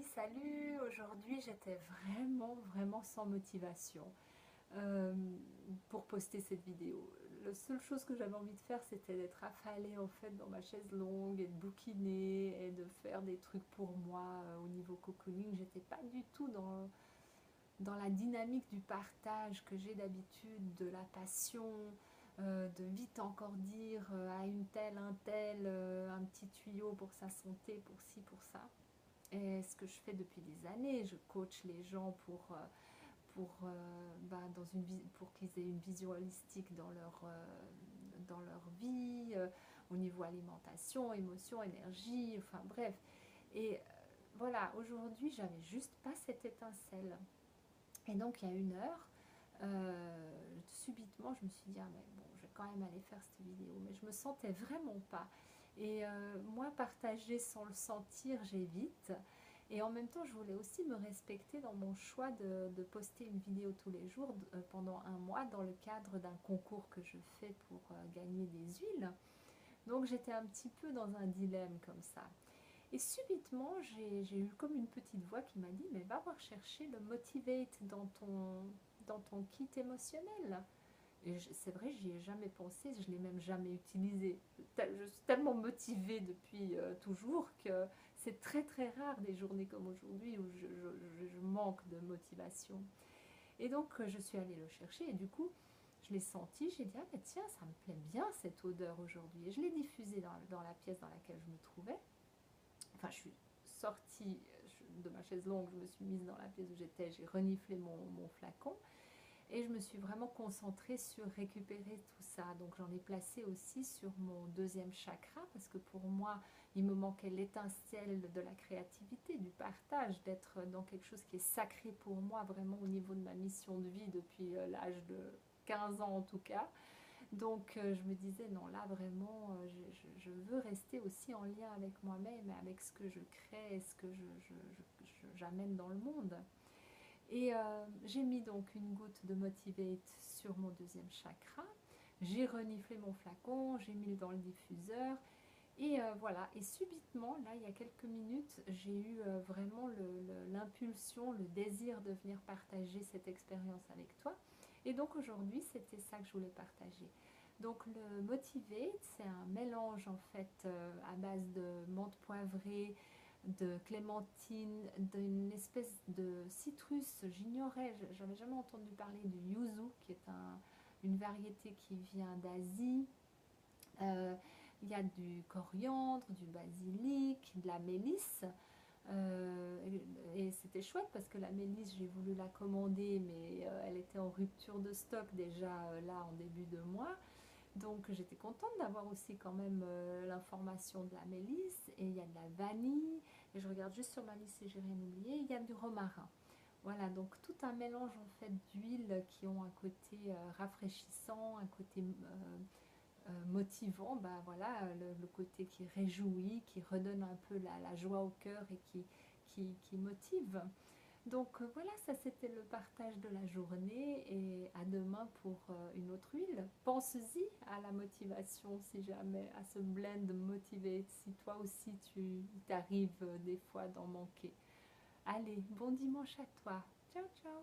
Salut! Aujourd'hui j'étais vraiment sans motivation pour poster cette vidéo. La seule chose que j'avais envie de faire, c'était d'être affalée en fait dans ma chaise longue et de bouquiner et de faire des trucs pour moi au niveau cocooning. J'étais pas du tout dans la dynamique du partage que j'ai d'habitude, de la passion, de vite encore dire à une telle, un tel, un petit tuyau pour sa santé, pour ci, pour ça. Et ce que je fais depuis des années, je coach les gens pour qu'ils aient une vision holistique dans leur vie, au niveau alimentation, émotion, énergie, enfin bref. Et voilà, aujourd'hui, j'avais juste pas cette étincelle. Et donc, il y a une heure, subitement, je me suis dit, ah mais bon, je vais quand même aller faire cette vidéo. Mais je me sentais vraiment pas. Et moi, partager sans le sentir, j'évite. Et en même temps, je voulais aussi me respecter dans mon choix de poster une vidéo tous les jours pendant un mois dans le cadre d'un concours que je fais pour gagner des huiles. Donc j'étais un petit peu dans un dilemme comme ça. Et subitement, j'ai eu comme une petite voix qui m'a dit, mais va voir chercher le Motivate dans ton kit émotionnel. Et c'est vrai, j'y ai jamais pensé, je l'ai même jamais utilisé. Je suis tellement motivée depuis toujours que c'est très rare des journées comme aujourd'hui où je manque de motivation. Et donc je suis allée le chercher et du coup je l'ai senti, j'ai dit ah mais tiens ça me plaît bien cette odeur aujourd'hui. Et je l'ai diffusée dans la pièce dans laquelle je me trouvais. Enfin je suis sortie de ma chaise longue, je me suis mise dans la pièce où j'étais, j'ai reniflé mon flacon. Et je me suis vraiment concentrée sur récupérer tout ça. Donc j'en ai placé aussi sur mon deuxième chakra parce que pour moi, il me manquait l'étincelle de la créativité, du partage, d'être dans quelque chose qui est sacré pour moi, vraiment au niveau de ma mission de vie depuis l'âge de 15 ans en tout cas. Donc je me disais, non là vraiment, je veux rester aussi en lien avec moi-même, avec ce que je crée et ce que j'amène dans le monde. Et j'ai mis donc une goutte de Motivate sur mon deuxième chakra. J'ai reniflé mon flacon, j'ai mis dans le diffuseur. Et voilà, et subitement, là, il y a quelques minutes, j'ai eu vraiment l'impulsion, le désir de venir partager cette expérience avec toi. Et donc aujourd'hui, c'était ça que je voulais partager. Donc le Motivate, c'est un mélange en fait à base de menthe poivrée, de clémentine, d'une espèce de citrus, j'ignorais, j'avais jamais entendu parler du yuzu, qui est une variété qui vient d'Asie. Euh, il y a du coriandre, du basilic, de la mélisse. Et c'était chouette parce que la mélisse, j'ai voulu la commander, mais elle était en rupture de stock déjà là en début de mois. Donc j'étais contente d'avoir aussi quand même l'information de la mélisse. Et il y a de la vanille. Et je regarde juste sur ma liste si j'ai rien oublié. Il y a du romarin. Voilà, donc tout un mélange en fait d'huiles qui ont un côté rafraîchissant, un côté motivant, bah voilà, le côté qui réjouit, qui redonne un peu la joie au cœur et qui motive. Donc voilà, ça c'était le partage de la journée et à demain pour une autre huile. Pense-y à la motivation si jamais, à ce blend Motivate, si toi aussi tu t'arrives des fois d'en manquer. Allez, bon dimanche à toi. Ciao ciao.